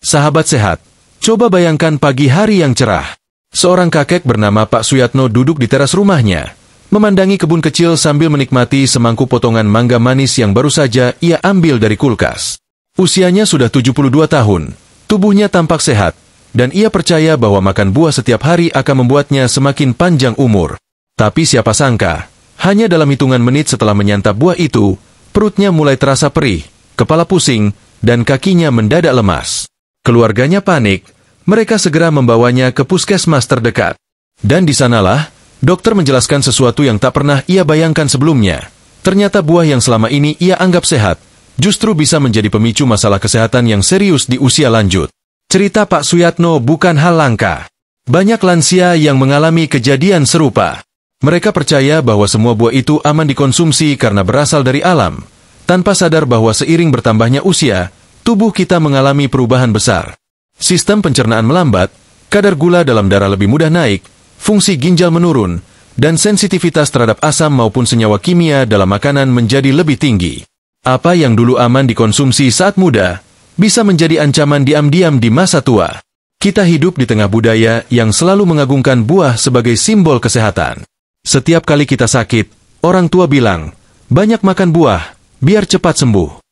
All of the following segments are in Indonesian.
Sahabat sehat, coba bayangkan pagi hari yang cerah. Seorang kakek bernama Pak Suyatno duduk di teras rumahnya, memandangi kebun kecil sambil menikmati semangkuk potongan mangga manis yang baru saja ia ambil dari kulkas. Usianya sudah 72 tahun, tubuhnya tampak sehat, dan ia percaya bahwa makan buah setiap hari akan membuatnya semakin panjang umur. Tapi siapa sangka, hanya dalam hitungan menit setelah menyantap buah itu, perutnya mulai terasa perih, kepala pusing, dan kakinya mendadak lemas. Keluarganya panik. Mereka segera membawanya ke puskesmas terdekat. Dan di sanalah, dokter menjelaskan sesuatu yang tak pernah ia bayangkan sebelumnya. Ternyata buah yang selama ini ia anggap sehat, justru bisa menjadi pemicu masalah kesehatan yang serius di usia lanjut. Cerita Pak Suyatno bukan hal langka. Banyak lansia yang mengalami kejadian serupa. Mereka percaya bahwa semua buah itu aman dikonsumsi karena berasal dari alam, tanpa sadar bahwa seiring bertambahnya usia, tubuh kita mengalami perubahan besar. Sistem pencernaan melambat, kadar gula dalam darah lebih mudah naik, fungsi ginjal menurun, dan sensitivitas terhadap asam maupun senyawa kimia dalam makanan menjadi lebih tinggi. Apa yang dulu aman dikonsumsi saat muda, bisa menjadi ancaman diam-diam di masa tua. Kita hidup di tengah budaya yang selalu mengagungkan buah sebagai simbol kesehatan. Setiap kali kita sakit, orang tua bilang, banyak makan buah, biar cepat sembuh.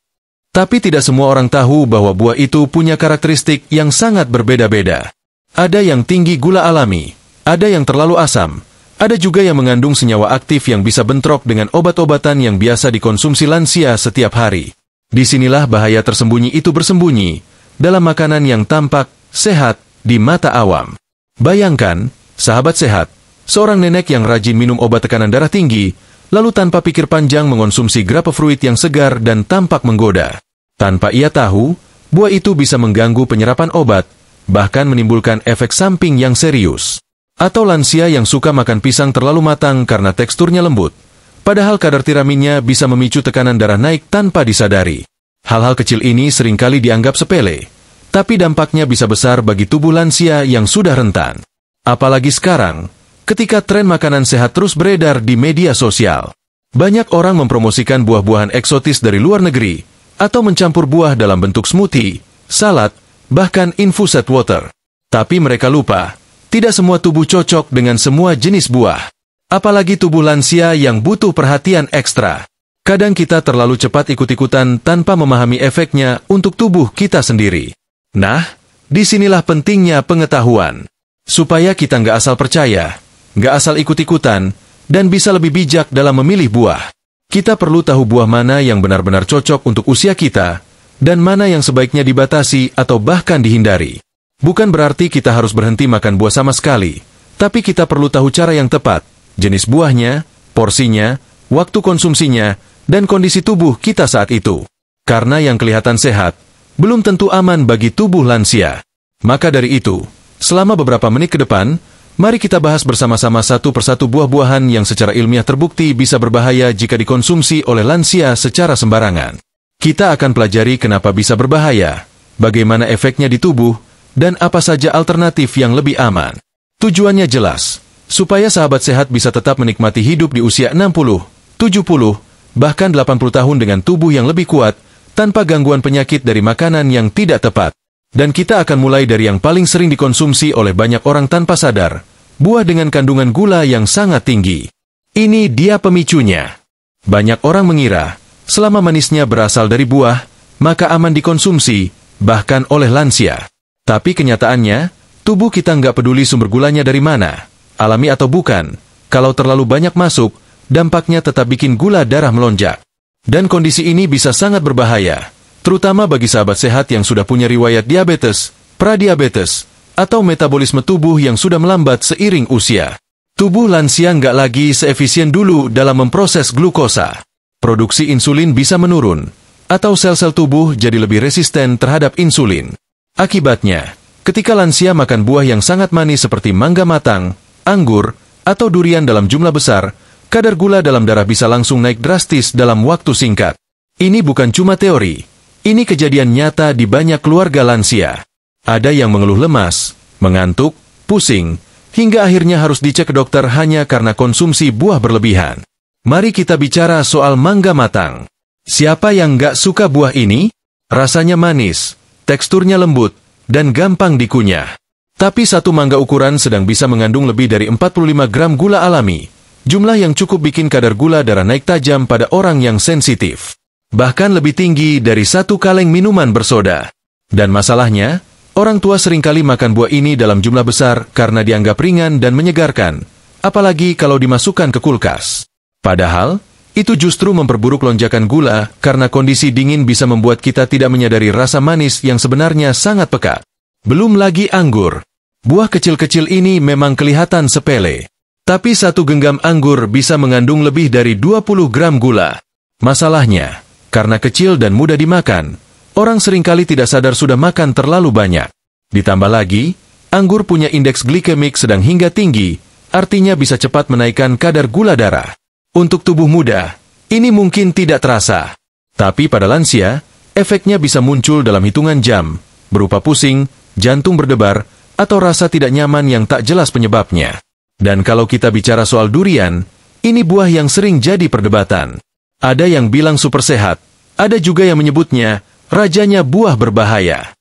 Tapi tidak semua orang tahu bahwa buah itu punya karakteristik yang sangat berbeda-beda. Ada yang tinggi gula alami, ada yang terlalu asam, ada juga yang mengandung senyawa aktif yang bisa bentrok dengan obat-obatan yang biasa dikonsumsi lansia setiap hari. Disinilah bahaya tersembunyi itu bersembunyi, dalam makanan yang tampak sehat di mata awam. Bayangkan, sahabat sehat, seorang nenek yang rajin minum obat tekanan darah tinggi, lalu tanpa pikir panjang mengonsumsi grapefruit yang segar dan tampak menggoda. Tanpa ia tahu, buah itu bisa mengganggu penyerapan obat, bahkan menimbulkan efek samping yang serius. Atau lansia yang suka makan pisang terlalu matang karena teksturnya lembut, padahal kadar tiraminnya bisa memicu tekanan darah naik tanpa disadari. Hal-hal kecil ini seringkali dianggap sepele, tapi dampaknya bisa besar bagi tubuh lansia yang sudah rentan. Apalagi sekarang, ketika tren makanan sehat terus beredar di media sosial. Banyak orang mempromosikan buah-buahan eksotis dari luar negeri, atau mencampur buah dalam bentuk smoothie, salad, bahkan infused water. Tapi mereka lupa, tidak semua tubuh cocok dengan semua jenis buah. Apalagi tubuh lansia yang butuh perhatian ekstra. Kadang kita terlalu cepat ikut-ikutan tanpa memahami efeknya untuk tubuh kita sendiri. Nah, disinilah pentingnya pengetahuan. Supaya kita nggak asal percaya, nggak asal ikut-ikutan, dan bisa lebih bijak dalam memilih buah. Kita perlu tahu buah mana yang benar-benar cocok untuk usia kita, dan mana yang sebaiknya dibatasi atau bahkan dihindari. Bukan berarti kita harus berhenti makan buah sama sekali, tapi kita perlu tahu cara yang tepat, jenis buahnya, porsinya, waktu konsumsinya, dan kondisi tubuh kita saat itu. Karena yang kelihatan sehat, belum tentu aman bagi tubuh lansia. Maka dari itu, selama beberapa menit ke depan, mari kita bahas bersama-sama satu persatu buah-buahan yang secara ilmiah terbukti bisa berbahaya jika dikonsumsi oleh lansia secara sembarangan. Kita akan pelajari kenapa bisa berbahaya, bagaimana efeknya di tubuh, dan apa saja alternatif yang lebih aman. Tujuannya jelas, supaya sahabat sehat bisa tetap menikmati hidup di usia 60, 70, bahkan 80 tahun dengan tubuh yang lebih kuat, tanpa gangguan penyakit dari makanan yang tidak tepat. Dan kita akan mulai dari yang paling sering dikonsumsi oleh banyak orang tanpa sadar, buah dengan kandungan gula yang sangat tinggi. Ini dia pemicunya. Banyak orang mengira, selama manisnya berasal dari buah, maka aman dikonsumsi, bahkan oleh lansia. Tapi kenyataannya, tubuh kita nggak peduli sumber gulanya dari mana, alami atau bukan. Kalau terlalu banyak masuk, dampaknya tetap bikin gula darah melonjak. Dan kondisi ini bisa sangat berbahaya, terutama bagi sahabat sehat yang sudah punya riwayat diabetes, pradiabetes, atau metabolisme tubuh yang sudah melambat seiring usia. Tubuh lansia nggak lagi seefisien dulu dalam memproses glukosa. Produksi insulin bisa menurun, atau sel-sel tubuh jadi lebih resisten terhadap insulin. Akibatnya, ketika lansia makan buah yang sangat manis seperti mangga matang, anggur, atau durian dalam jumlah besar, kadar gula dalam darah bisa langsung naik drastis dalam waktu singkat. Ini bukan cuma teori. Ini kejadian nyata di banyak keluarga lansia. Ada yang mengeluh lemas, mengantuk, pusing, hingga akhirnya harus dicek ke dokter hanya karena konsumsi buah berlebihan. Mari kita bicara soal mangga matang. Siapa yang nggak suka buah ini? Rasanya manis, teksturnya lembut, dan gampang dikunyah. Tapi satu mangga ukuran sedang bisa mengandung lebih dari 45 gram gula alami, jumlah yang cukup bikin kadar gula darah naik tajam pada orang yang sensitif. Bahkan lebih tinggi dari satu kaleng minuman bersoda. Dan masalahnya, orang tua seringkali makan buah ini dalam jumlah besar karena dianggap ringan dan menyegarkan, apalagi kalau dimasukkan ke kulkas. Padahal, itu justru memperburuk lonjakan gula karena kondisi dingin bisa membuat kita tidak menyadari rasa manis yang sebenarnya sangat pekat. Belum lagi anggur. Buah kecil-kecil ini memang kelihatan sepele. Tapi satu genggam anggur bisa mengandung lebih dari 20 gram gula. Masalahnya, karena kecil dan mudah dimakan, orang seringkali tidak sadar sudah makan terlalu banyak. Ditambah lagi, anggur punya indeks glikemik sedang hingga tinggi, artinya bisa cepat menaikkan kadar gula darah. Untuk tubuh muda, ini mungkin tidak terasa. Tapi pada lansia, efeknya bisa muncul dalam hitungan jam, berupa pusing, jantung berdebar, atau rasa tidak nyaman yang tak jelas penyebabnya. Dan kalau kita bicara soal durian, ini buah yang sering jadi perdebatan. Ada yang bilang super sehat, ada juga yang menyebutnya rajanya buah berbahaya.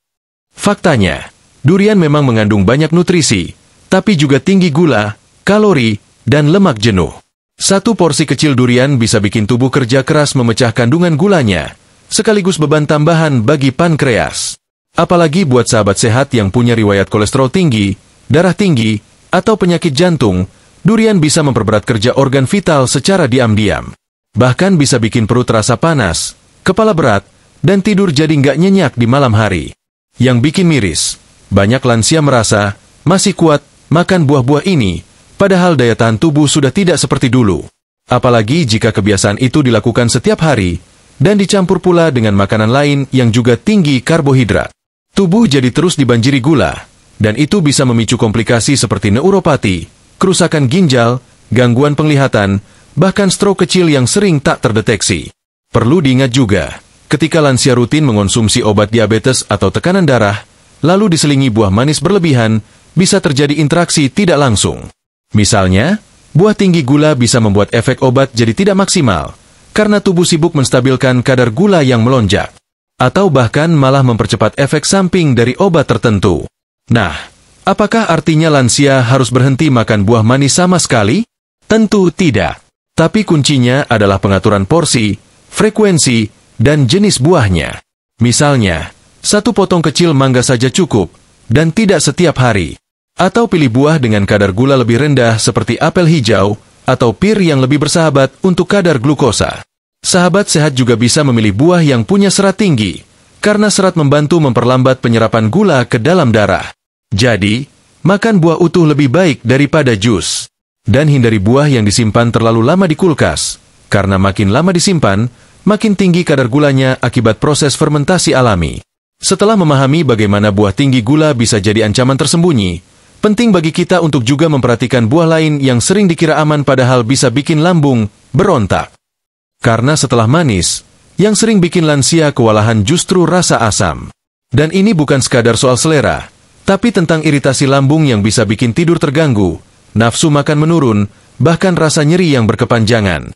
Faktanya, durian memang mengandung banyak nutrisi, tapi juga tinggi gula, kalori, dan lemak jenuh. Satu porsi kecil durian bisa bikin tubuh kerja keras memecah kandungan gulanya, sekaligus beban tambahan bagi pankreas. Apalagi buat sahabat sehat yang punya riwayat kolesterol tinggi, darah tinggi, atau penyakit jantung, durian bisa memperberat kerja organ vital secara diam-diam. Bahkan bisa bikin perut terasa panas, kepala berat, dan tidur jadi nggak nyenyak di malam hari. Yang bikin miris, banyak lansia merasa masih kuat makan buah-buah ini, padahal daya tahan tubuh sudah tidak seperti dulu. Apalagi jika kebiasaan itu dilakukan setiap hari, dan dicampur pula dengan makanan lain yang juga tinggi karbohidrat. Tubuh jadi terus dibanjiri gula, dan itu bisa memicu komplikasi seperti neuropati, kerusakan ginjal, gangguan penglihatan, bahkan stroke kecil yang sering tak terdeteksi. Perlu diingat juga, ketika lansia rutin mengonsumsi obat diabetes atau tekanan darah, lalu diselingi buah manis berlebihan, bisa terjadi interaksi tidak langsung. Misalnya, buah tinggi gula bisa membuat efek obat jadi tidak maksimal, karena tubuh sibuk menstabilkan kadar gula yang melonjak. Atau bahkan malah mempercepat efek samping dari obat tertentu. Nah, apakah artinya lansia harus berhenti makan buah manis sama sekali? Tentu tidak. Tapi kuncinya adalah pengaturan porsi, frekuensi, dan jenis buahnya. Misalnya, satu potong kecil mangga saja cukup, dan tidak setiap hari. Atau pilih buah dengan kadar gula lebih rendah seperti apel hijau, atau pir yang lebih bersahabat untuk kadar glukosa. Sahabat sehat juga bisa memilih buah yang punya serat tinggi, karena serat membantu memperlambat penyerapan gula ke dalam darah. Jadi, makan buah utuh lebih baik daripada jus. Dan hindari buah yang disimpan terlalu lama di kulkas, karena makin lama disimpan, makin tinggi kadar gulanya akibat proses fermentasi alami. Setelah memahami bagaimana buah tinggi gula bisa jadi ancaman tersembunyi, penting bagi kita untuk juga memperhatikan buah lain yang sering dikira aman padahal bisa bikin lambung berontak. Karena setelah manis, yang sering bikin lansia kewalahan justru rasa asam. Dan ini bukan sekadar soal selera, tapi tentang iritasi lambung yang bisa bikin tidur terganggu, nafsu makan menurun, bahkan rasa nyeri yang berkepanjangan.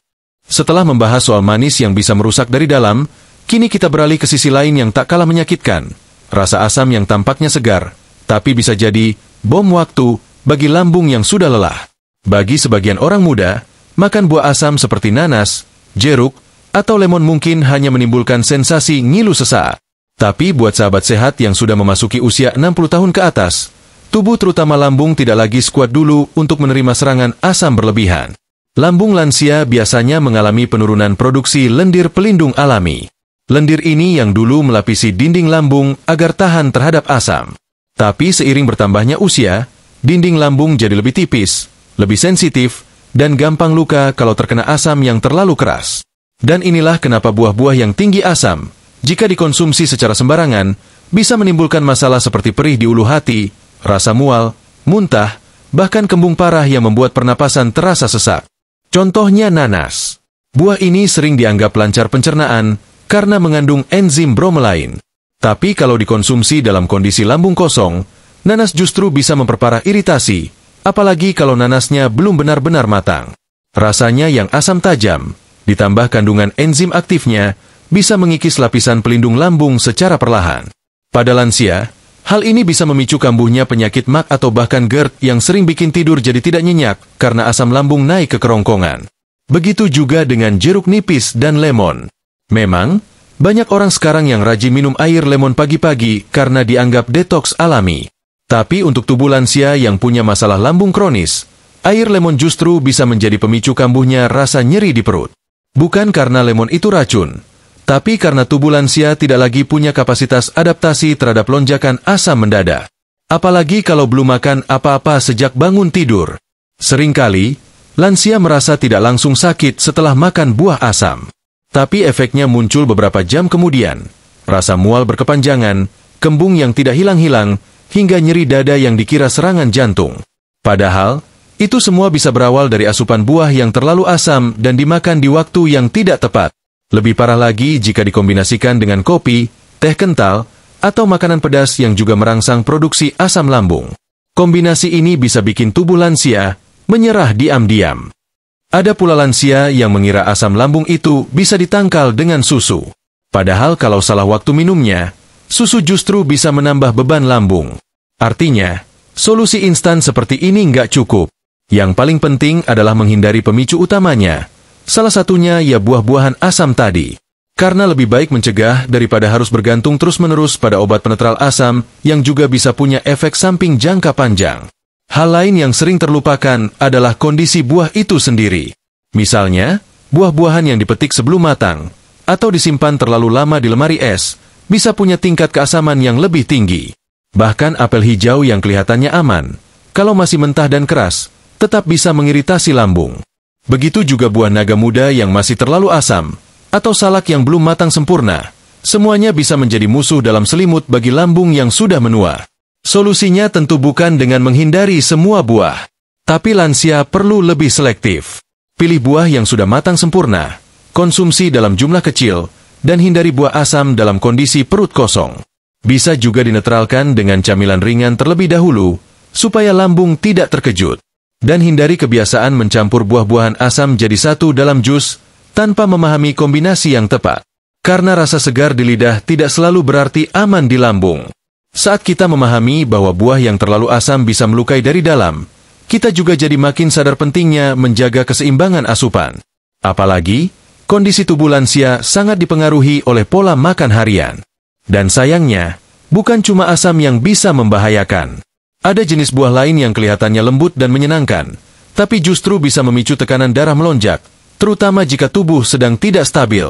Setelah membahas soal manis yang bisa merusak dari dalam, kini kita beralih ke sisi lain yang tak kalah menyakitkan. Rasa asam yang tampaknya segar, tapi bisa jadi bom waktu bagi lambung yang sudah lelah. Bagi sebagian orang muda, makan buah asam seperti nanas, jeruk, atau lemon mungkin hanya menimbulkan sensasi ngilu sesaat. Tapi buat sahabat sehat yang sudah memasuki usia 60 tahun ke atas, tubuh terutama lambung tidak lagi sekuat dulu untuk menerima serangan asam berlebihan. Lambung lansia biasanya mengalami penurunan produksi lendir pelindung alami. Lendir ini yang dulu melapisi dinding lambung agar tahan terhadap asam. Tapi seiring bertambahnya usia, dinding lambung jadi lebih tipis, lebih sensitif, dan gampang luka kalau terkena asam yang terlalu keras. Dan inilah kenapa buah-buah yang tinggi asam, jika dikonsumsi secara sembarangan, bisa menimbulkan masalah seperti perih di ulu hati, rasa mual, muntah, bahkan kembung parah yang membuat pernapasan terasa sesak. Contohnya nanas. Buah ini sering dianggap lancar pencernaan karena mengandung enzim bromelain. Tapi kalau dikonsumsi dalam kondisi lambung kosong, nanas justru bisa memperparah iritasi, apalagi kalau nanasnya belum benar-benar matang. Rasanya yang asam tajam, ditambah kandungan enzim aktifnya, bisa mengikis lapisan pelindung lambung secara perlahan. Pada lansia, Hal ini bisa memicu kambuhnya penyakit MAC atau bahkan GERD yang sering bikin tidur jadi tidak nyenyak karena asam lambung naik ke kerongkongan. Begitu juga dengan jeruk nipis dan lemon. Memang, banyak orang sekarang yang rajin minum air lemon pagi-pagi karena dianggap detoks alami. Tapi untuk tubuh lansia yang punya masalah lambung kronis, air lemon justru bisa menjadi pemicu kambuhnya rasa nyeri di perut. Bukan karena lemon itu racun, tapi karena tubuh lansia tidak lagi punya kapasitas adaptasi terhadap lonjakan asam mendadak. Apalagi kalau belum makan apa-apa sejak bangun tidur. Seringkali, lansia merasa tidak langsung sakit setelah makan buah asam. Tapi efeknya muncul beberapa jam kemudian. Rasa mual berkepanjangan, kembung yang tidak hilang-hilang, hingga nyeri dada yang dikira serangan jantung. Padahal, itu semua bisa berawal dari asupan buah yang terlalu asam dan dimakan di waktu yang tidak tepat. Lebih parah lagi jika dikombinasikan dengan kopi, teh kental, atau makanan pedas yang juga merangsang produksi asam lambung. Kombinasi ini bisa bikin tubuh lansia menyerah diam-diam. Ada pula lansia yang mengira asam lambung itu bisa ditangkal dengan susu. Padahal kalau salah waktu minumnya, susu justru bisa menambah beban lambung. Artinya, solusi instan seperti ini nggak cukup. Yang paling penting adalah menghindari pemicu utamanya. Salah satunya ya buah-buahan asam tadi. Karena lebih baik mencegah daripada harus bergantung terus-menerus pada obat penetral asam yang juga bisa punya efek samping jangka panjang. Hal lain yang sering terlupakan adalah kondisi buah itu sendiri. Misalnya, buah-buahan yang dipetik sebelum matang atau disimpan terlalu lama di lemari es bisa punya tingkat keasaman yang lebih tinggi. Bahkan apel hijau yang kelihatannya aman, kalau masih mentah dan keras, tetap bisa mengiritasi lambung. Begitu juga buah naga muda yang masih terlalu asam, atau salak yang belum matang sempurna. Semuanya bisa menjadi musuh dalam selimut bagi lambung yang sudah menua. Solusinya tentu bukan dengan menghindari semua buah. Tapi lansia perlu lebih selektif. Pilih buah yang sudah matang sempurna, konsumsi dalam jumlah kecil, dan hindari buah asam dalam kondisi perut kosong. Bisa juga dinetralkan dengan camilan ringan terlebih dahulu, supaya lambung tidak terkejut. Dan hindari kebiasaan mencampur buah-buahan asam jadi satu dalam jus, tanpa memahami kombinasi yang tepat. Karena rasa segar di lidah tidak selalu berarti aman di lambung. Saat kita memahami bahwa buah yang terlalu asam bisa melukai dari dalam, kita juga jadi makin sadar pentingnya menjaga keseimbangan asupan. Apalagi, kondisi tubuh lansia sangat dipengaruhi oleh pola makan harian. Dan sayangnya, bukan cuma asam yang bisa membahayakan. Ada jenis buah lain yang kelihatannya lembut dan menyenangkan, tapi justru bisa memicu tekanan darah melonjak, terutama jika tubuh sedang tidak stabil.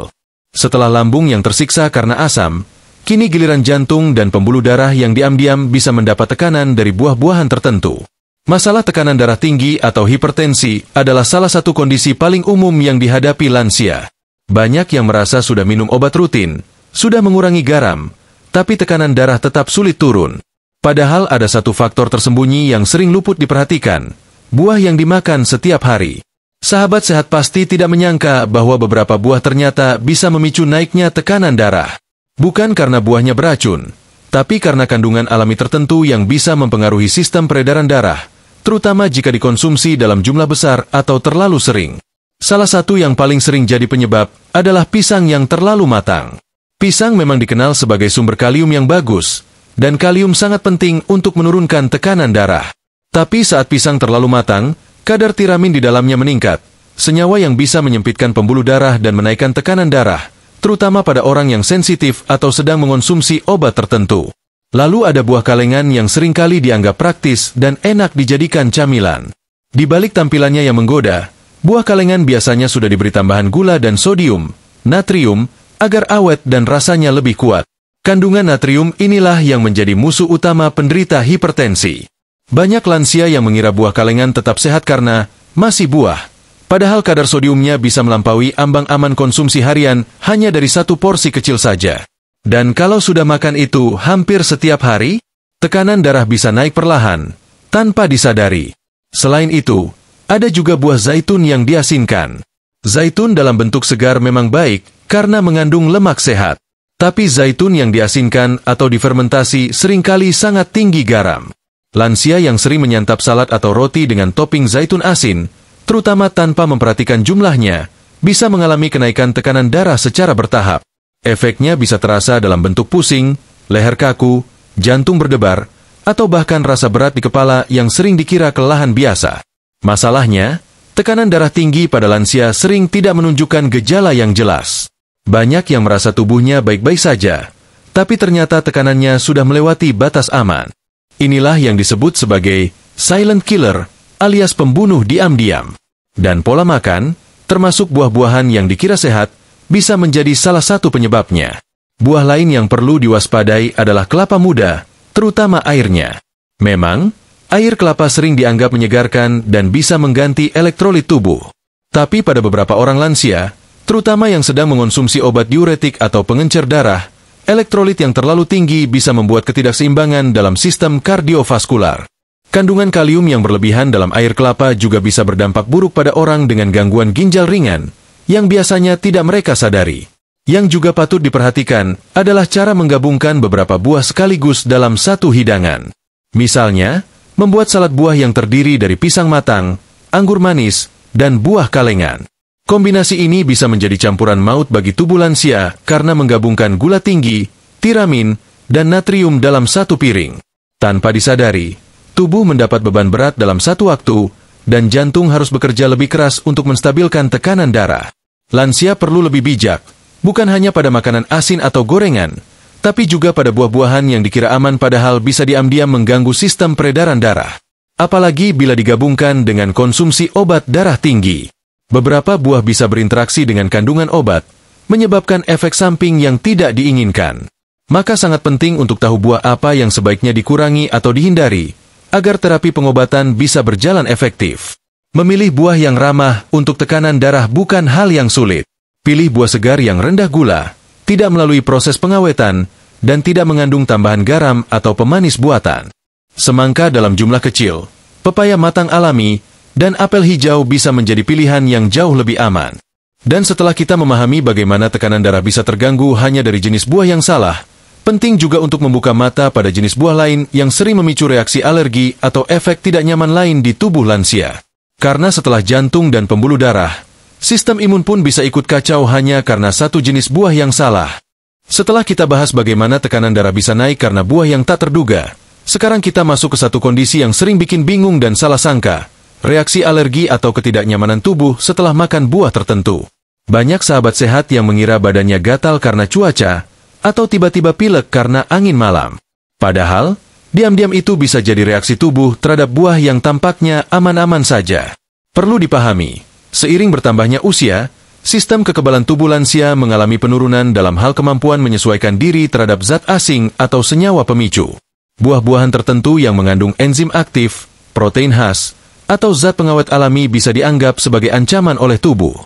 Setelah lambung yang tersiksa karena asam, kini giliran jantung dan pembuluh darah yang diam-diam bisa mendapat tekanan dari buah-buahan tertentu. Masalah tekanan darah tinggi atau hipertensi adalah salah satu kondisi paling umum yang dihadapi lansia. Banyak yang merasa sudah minum obat rutin, sudah mengurangi garam, tapi tekanan darah tetap sulit turun. Padahal ada satu faktor tersembunyi yang sering luput diperhatikan, buah yang dimakan setiap hari. Sahabat sehat pasti tidak menyangka bahwa beberapa buah ternyata bisa memicu naiknya tekanan darah. Bukan karena buahnya beracun, tapi karena kandungan alami tertentu yang bisa mempengaruhi sistem peredaran darah, terutama jika dikonsumsi dalam jumlah besar atau terlalu sering. Salah satu yang paling sering jadi penyebab adalah pisang yang terlalu matang. Pisang memang dikenal sebagai sumber kalium yang bagus, dan kalium sangat penting untuk menurunkan tekanan darah. Tapi saat pisang terlalu matang, kadar tiramin di dalamnya meningkat, senyawa yang bisa menyempitkan pembuluh darah dan menaikkan tekanan darah, terutama pada orang yang sensitif atau sedang mengonsumsi obat tertentu. Lalu ada buah kalengan yang seringkali dianggap praktis dan enak dijadikan camilan. Di balik tampilannya yang menggoda, buah kalengan biasanya sudah diberi tambahan gula dan sodium, natrium, agar awet dan rasanya lebih kuat. Kandungan natrium inilah yang menjadi musuh utama penderita hipertensi. Banyak lansia yang mengira buah kalengan tetap sehat karena masih buah. Padahal kadar sodiumnya bisa melampaui ambang aman konsumsi harian hanya dari satu porsi kecil saja. Dan kalau sudah makan itu hampir setiap hari, tekanan darah bisa naik perlahan, tanpa disadari. Selain itu, ada juga buah zaitun yang diasinkan. Zaitun dalam bentuk segar memang baik karena mengandung lemak sehat. Tapi zaitun yang diasinkan atau difermentasi seringkali sangat tinggi garam. Lansia yang sering menyantap salad atau roti dengan topping zaitun asin, terutama tanpa memperhatikan jumlahnya, bisa mengalami kenaikan tekanan darah secara bertahap. Efeknya bisa terasa dalam bentuk pusing, leher kaku, jantung berdebar, atau bahkan rasa berat di kepala yang sering dikira kelelahan biasa. Masalahnya, tekanan darah tinggi pada lansia sering tidak menunjukkan gejala yang jelas. Banyak yang merasa tubuhnya baik-baik saja, tapi ternyata tekanannya sudah melewati batas aman. Inilah yang disebut sebagai silent killer, alias pembunuh diam-diam. Dan pola makan, termasuk buah-buahan yang dikira sehat, bisa menjadi salah satu penyebabnya. Buah lain yang perlu diwaspadai adalah kelapa muda, terutama airnya. Memang, air kelapa sering dianggap menyegarkan dan bisa mengganti elektrolit tubuh. Tapi pada beberapa orang lansia, terutama yang sedang mengonsumsi obat diuretik atau pengencer darah, elektrolit yang terlalu tinggi bisa membuat ketidakseimbangan dalam sistem kardiovaskular. Kandungan kalium yang berlebihan dalam air kelapa juga bisa berdampak buruk pada orang dengan gangguan ginjal ringan, yang biasanya tidak mereka sadari. Yang juga patut diperhatikan adalah cara menggabungkan beberapa buah sekaligus dalam satu hidangan. Misalnya, membuat salad buah yang terdiri dari pisang matang, anggur manis, dan buah kalengan. Kombinasi ini bisa menjadi campuran maut bagi tubuh lansia karena menggabungkan gula tinggi, tiramin, dan natrium dalam satu piring. Tanpa disadari, tubuh mendapat beban berat dalam satu waktu, dan jantung harus bekerja lebih keras untuk menstabilkan tekanan darah. Lansia perlu lebih bijak, bukan hanya pada makanan asin atau gorengan, tapi juga pada buah-buahan yang dikira aman padahal bisa diam-diam mengganggu sistem peredaran darah. Apalagi bila digabungkan dengan konsumsi obat darah tinggi. Beberapa buah bisa berinteraksi dengan kandungan obat, menyebabkan efek samping yang tidak diinginkan. Maka sangat penting untuk tahu buah apa yang sebaiknya dikurangi atau dihindari, agar terapi pengobatan bisa berjalan efektif. Memilih buah yang ramah untuk tekanan darah bukan hal yang sulit. Pilih buah segar yang rendah gula, tidak melalui proses pengawetan, dan tidak mengandung tambahan garam atau pemanis buatan. Semangka dalam jumlah kecil, pepaya matang alami, dan apel hijau bisa menjadi pilihan yang jauh lebih aman. Dan setelah kita memahami bagaimana tekanan darah bisa terganggu hanya dari jenis buah yang salah, penting juga untuk membuka mata pada jenis buah lain yang sering memicu reaksi alergi atau efek tidak nyaman lain di tubuh lansia. Karena setelah jantung dan pembuluh darah, sistem imun pun bisa ikut kacau hanya karena satu jenis buah yang salah. Setelah kita bahas bagaimana tekanan darah bisa naik karena buah yang tak terduga, sekarang kita masuk ke satu kondisi yang sering bikin bingung dan salah sangka, reaksi alergi atau ketidaknyamanan tubuh setelah makan buah tertentu. Banyak sahabat sehat yang mengira badannya gatal karena cuaca, atau tiba-tiba pilek karena angin malam. Padahal, diam-diam itu bisa jadi reaksi tubuh terhadap buah yang tampaknya aman-aman saja. Perlu dipahami, seiring bertambahnya usia, sistem kekebalan tubuh lansia mengalami penurunan dalam hal kemampuan menyesuaikan diri terhadap zat asing atau senyawa pemicu. Buah-buahan tertentu yang mengandung enzim aktif, protein khas, atau zat pengawet alami bisa dianggap sebagai ancaman oleh tubuh.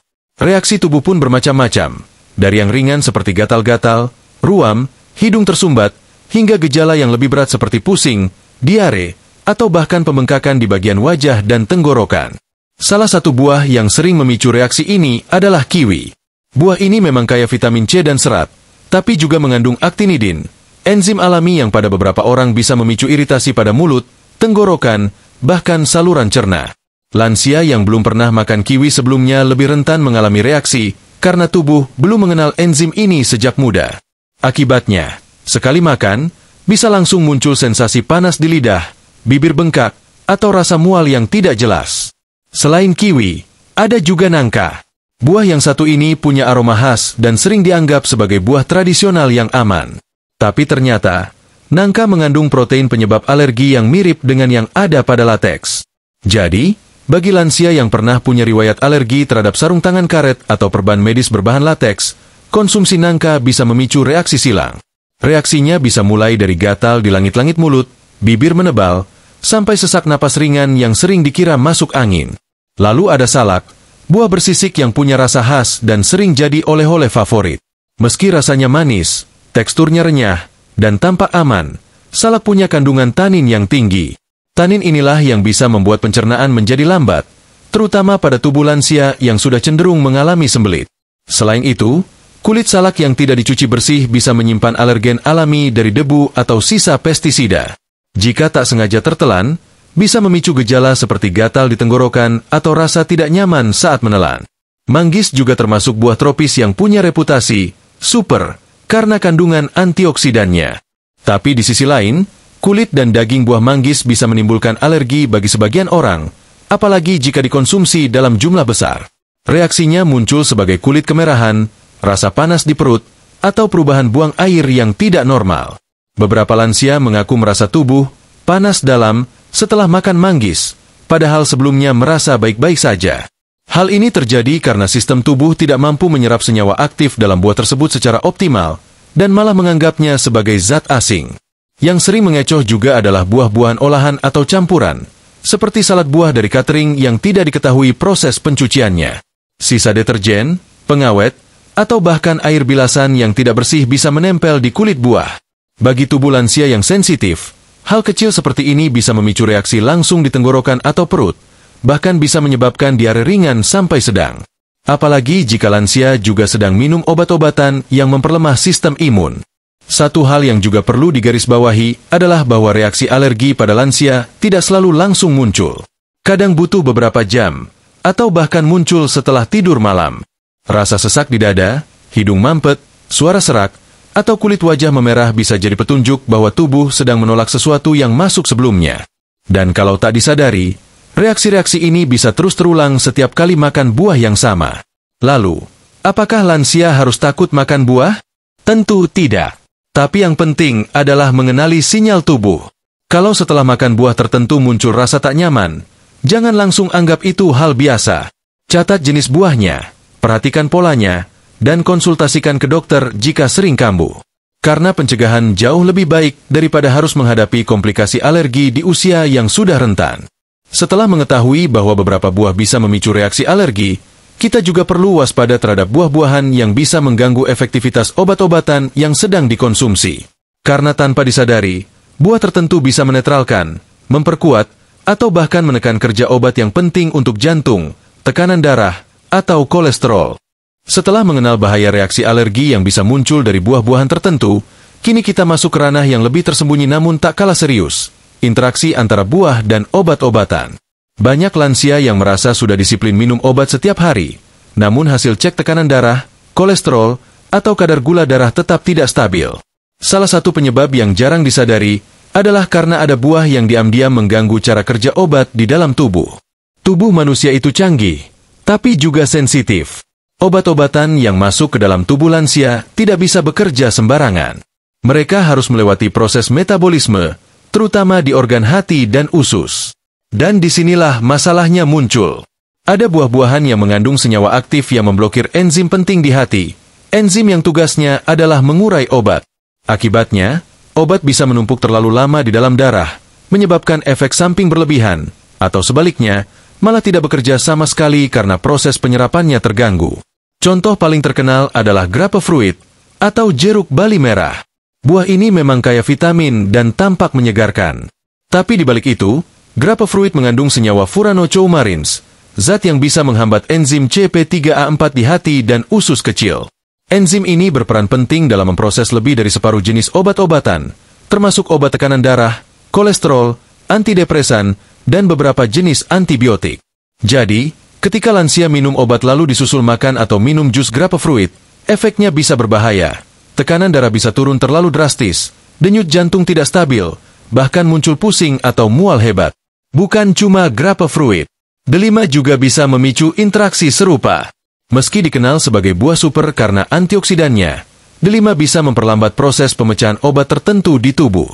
Reaksi tubuh pun bermacam-macam, dari yang ringan seperti gatal-gatal, ruam, hidung tersumbat, hingga gejala yang lebih berat seperti pusing, diare, atau bahkan pembengkakan di bagian wajah dan tenggorokan. Salah satu buah yang sering memicu reaksi ini adalah kiwi. Buah ini memang kaya vitamin C dan serat, tapi juga mengandung actinidin, enzim alami yang pada beberapa orang bisa memicu iritasi pada mulut, tenggorokan, bahkan saluran cerna. Lansia yang belum pernah makan kiwi sebelumnya lebih rentan mengalami reaksi, karena tubuh belum mengenal enzim ini sejak muda. Akibatnya, sekali makan, bisa langsung muncul sensasi panas di lidah, bibir bengkak, atau rasa mual yang tidak jelas. Selain kiwi, ada juga nangka. Buah yang satu ini punya aroma khas dan sering dianggap sebagai buah tradisional yang aman. Tapi ternyata, nangka mengandung protein penyebab alergi yang mirip dengan yang ada pada lateks. Jadi, bagi lansia yang pernah punya riwayat alergi terhadap sarung tangan karet atau perban medis berbahan lateks, konsumsi nangka bisa memicu reaksi silang. Reaksinya bisa mulai dari gatal di langit-langit mulut, bibir menebal, sampai sesak napas ringan yang sering dikira masuk angin. Lalu ada salak, buah bersisik yang punya rasa khas dan sering jadi oleh-oleh favorit. Meski rasanya manis, teksturnya renyah, dan tampak aman, salak punya kandungan tanin yang tinggi. Tanin inilah yang bisa membuat pencernaan menjadi lambat, terutama pada tubuh lansia yang sudah cenderung mengalami sembelit. Selain itu, kulit salak yang tidak dicuci bersih bisa menyimpan alergen alami dari debu atau sisa pestisida. Jika tak sengaja tertelan, bisa memicu gejala seperti gatal di tenggorokan atau rasa tidak nyaman saat menelan. Manggis juga termasuk buah tropis yang punya reputasi super karena kandungan antioksidannya. Tapi di sisi lain, kulit dan daging buah manggis bisa menimbulkan alergi bagi sebagian orang, apalagi jika dikonsumsi dalam jumlah besar. Reaksinya muncul sebagai kulit kemerahan, rasa panas di perut, atau perubahan buang air yang tidak normal. Beberapa lansia mengaku merasa tubuh panas dalam setelah makan manggis, padahal sebelumnya merasa baik-baik saja. Hal ini terjadi karena sistem tubuh tidak mampu menyerap senyawa aktif dalam buah tersebut secara optimal, dan malah menganggapnya sebagai zat asing. Yang sering mengecoh juga adalah buah-buahan olahan atau campuran, seperti salad buah dari catering yang tidak diketahui proses pencuciannya. Sisa deterjen, pengawet, atau bahkan air bilasan yang tidak bersih bisa menempel di kulit buah. Bagi tubuh lansia yang sensitif, hal kecil seperti ini bisa memicu reaksi langsung di tenggorokan atau perut, bahkan bisa menyebabkan diare ringan sampai sedang. Apalagi jika lansia juga sedang minum obat-obatan yang memperlemah sistem imun. Satu hal yang juga perlu digarisbawahi adalah bahwa reaksi alergi pada lansia tidak selalu langsung muncul. Kadang butuh beberapa jam, atau bahkan muncul setelah tidur malam. Rasa sesak di dada, hidung mampet, suara serak, atau kulit wajah memerah bisa jadi petunjuk bahwa tubuh sedang menolak sesuatu yang masuk sebelumnya. Dan kalau tak disadari, reaksi-reaksi ini bisa terus terulang setiap kali makan buah yang sama. Lalu, apakah lansia harus takut makan buah? Tentu tidak. Tapi yang penting adalah mengenali sinyal tubuh. Kalau setelah makan buah tertentu muncul rasa tak nyaman, jangan langsung anggap itu hal biasa. Catat jenis buahnya, perhatikan polanya, dan konsultasikan ke dokter jika sering kambuh. Karena pencegahan jauh lebih baik daripada harus menghadapi komplikasi alergi di usia yang sudah rentan. Setelah mengetahui bahwa beberapa buah bisa memicu reaksi alergi, kita juga perlu waspada terhadap buah-buahan yang bisa mengganggu efektivitas obat-obatan yang sedang dikonsumsi. Karena tanpa disadari, buah tertentu bisa menetralkan, memperkuat, atau bahkan menekan kerja obat yang penting untuk jantung, tekanan darah, atau kolesterol. Setelah mengenal bahaya reaksi alergi yang bisa muncul dari buah-buahan tertentu, kini kita masuk ke ranah yang lebih tersembunyi namun tak kalah serius. Interaksi antara buah dan obat-obatan. Banyak lansia yang merasa sudah disiplin minum obat setiap hari, namun hasil cek tekanan darah, kolesterol, atau kadar gula darah tetap tidak stabil. Salah satu penyebab yang jarang disadari adalah karena ada buah yang diam-diam mengganggu cara kerja obat di dalam tubuh. Tubuh manusia itu canggih, tapi juga sensitif. Obat-obatan yang masuk ke dalam tubuh lansia tidak bisa bekerja sembarangan. Mereka harus melewati proses metabolisme, terutama di organ hati dan usus. Dan disinilah masalahnya muncul. Ada buah-buahan yang mengandung senyawa aktif yang memblokir enzim penting di hati, enzim yang tugasnya adalah mengurai obat. Akibatnya, obat bisa menumpuk terlalu lama di dalam darah, menyebabkan efek samping berlebihan, atau sebaliknya, malah tidak bekerja sama sekali karena proses penyerapannya terganggu. Contoh paling terkenal adalah grapefruit, atau jeruk bali merah. Buah ini memang kaya vitamin dan tampak menyegarkan. Tapi di balik itu, grapefruit mengandung senyawa furanocoumarins, zat yang bisa menghambat enzim CP3A4 di hati dan usus kecil. Enzim ini berperan penting dalam memproses lebih dari separuh jenis obat-obatan, termasuk obat tekanan darah, kolesterol, antidepresan, dan beberapa jenis antibiotik. Jadi, ketika lansia minum obat lalu disusul makan atau minum jus grapefruit, efeknya bisa berbahaya. Tekanan darah bisa turun terlalu drastis, denyut jantung tidak stabil, bahkan muncul pusing atau mual hebat. Bukan cuma grapefruit, delima juga bisa memicu interaksi serupa. Meski dikenal sebagai buah super karena antioksidannya, delima bisa memperlambat proses pemecahan obat tertentu di tubuh.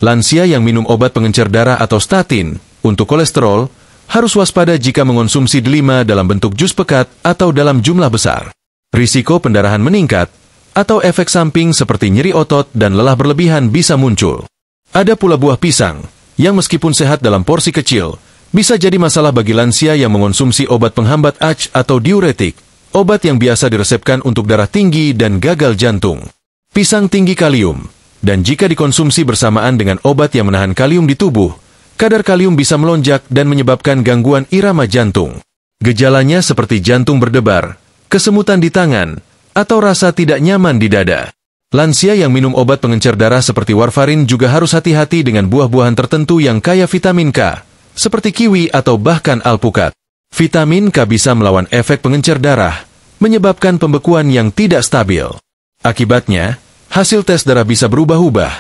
Lansia yang minum obat pengencer darah atau statin untuk kolesterol harus waspada jika mengonsumsi delima dalam bentuk jus pekat atau dalam jumlah besar. Risiko pendarahan meningkat, atau efek samping seperti nyeri otot dan lelah berlebihan bisa muncul. Ada pula buah pisang, yang meskipun sehat dalam porsi kecil, bisa jadi masalah bagi lansia yang mengonsumsi obat penghambat ACE atau diuretik, obat yang biasa diresepkan untuk darah tinggi dan gagal jantung. Pisang tinggi kalium, dan jika dikonsumsi bersamaan dengan obat yang menahan kalium di tubuh, kadar kalium bisa melonjak dan menyebabkan gangguan irama jantung. Gejalanya seperti jantung berdebar, kesemutan di tangan, atau rasa tidak nyaman di dada. Lansia yang minum obat pengencer darah seperti warfarin juga harus hati-hati dengan buah-buahan tertentu yang kaya vitamin K, seperti kiwi atau bahkan alpukat. Vitamin K bisa melawan efek pengencer darah, menyebabkan pembekuan yang tidak stabil. Akibatnya, hasil tes darah bisa berubah-ubah,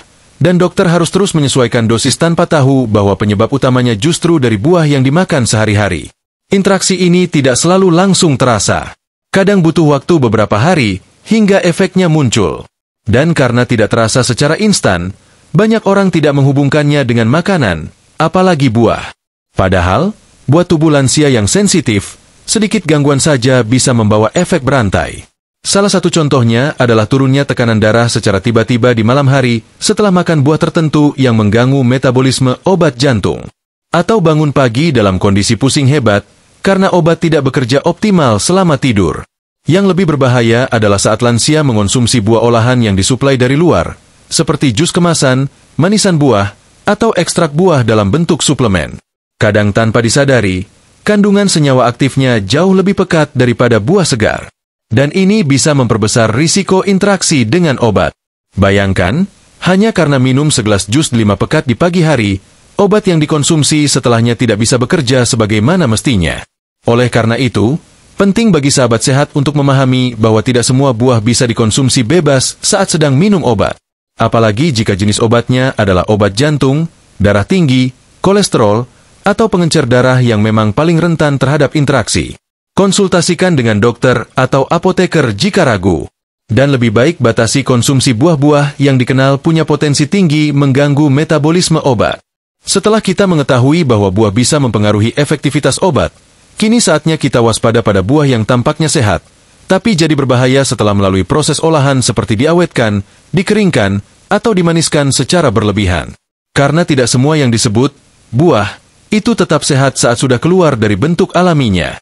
dan dokter harus terus menyesuaikan dosis tanpa tahu bahwa penyebab utamanya justru dari buah yang dimakan sehari-hari. Interaksi ini tidak selalu langsung terasa. Kadang butuh waktu beberapa hari hingga efeknya muncul. Dan karena tidak terasa secara instan, banyak orang tidak menghubungkannya dengan makanan, apalagi buah. Padahal, buat tubuh lansia yang sensitif, sedikit gangguan saja bisa membawa efek berantai. Salah satu contohnya adalah turunnya tekanan darah secara tiba-tiba di malam hari setelah makan buah tertentu yang mengganggu metabolisme obat jantung. Atau bangun pagi dalam kondisi pusing hebat karena obat tidak bekerja optimal selama tidur. Yang lebih berbahaya adalah saat lansia mengonsumsi buah olahan yang disuplai dari luar, seperti jus kemasan, manisan buah, atau ekstrak buah dalam bentuk suplemen. Kadang tanpa disadari, kandungan senyawa aktifnya jauh lebih pekat daripada buah segar. Dan ini bisa memperbesar risiko interaksi dengan obat. Bayangkan, hanya karena minum segelas jus 5 pekat di pagi hari, obat yang dikonsumsi setelahnya tidak bisa bekerja sebagaimana mestinya. Oleh karena itu, penting bagi sahabat sehat untuk memahami bahwa tidak semua buah bisa dikonsumsi bebas saat sedang minum obat. Apalagi jika jenis obatnya adalah obat jantung, darah tinggi, kolesterol, atau pengencer darah yang memang paling rentan terhadap interaksi. Konsultasikan dengan dokter atau apoteker jika ragu. Dan lebih baik batasi konsumsi buah-buah yang dikenal punya potensi tinggi mengganggu metabolisme obat. Setelah kita mengetahui bahwa buah bisa mempengaruhi efektivitas obat, kini saatnya kita waspada pada buah yang tampaknya sehat, tapi jadi berbahaya setelah melalui proses olahan seperti diawetkan, dikeringkan, atau dimaniskan secara berlebihan. Karena tidak semua yang disebut buah, itu tetap sehat saat sudah keluar dari bentuk alaminya.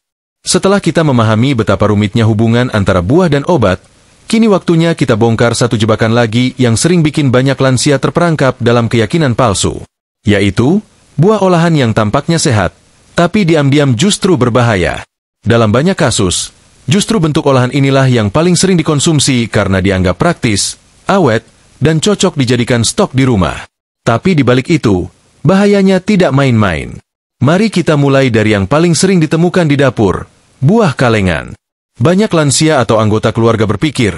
Setelah kita memahami betapa rumitnya hubungan antara buah dan obat, kini waktunya kita bongkar satu jebakan lagi yang sering bikin banyak lansia terperangkap dalam keyakinan palsu. Yaitu, buah olahan yang tampaknya sehat, tapi diam-diam justru berbahaya. Dalam banyak kasus, justru bentuk olahan inilah yang paling sering dikonsumsi karena dianggap praktis, awet, dan cocok dijadikan stok di rumah. Tapi di balik itu, bahayanya tidak main-main. Mari kita mulai dari yang paling sering ditemukan di dapur, buah kalengan. Banyak lansia atau anggota keluarga berpikir,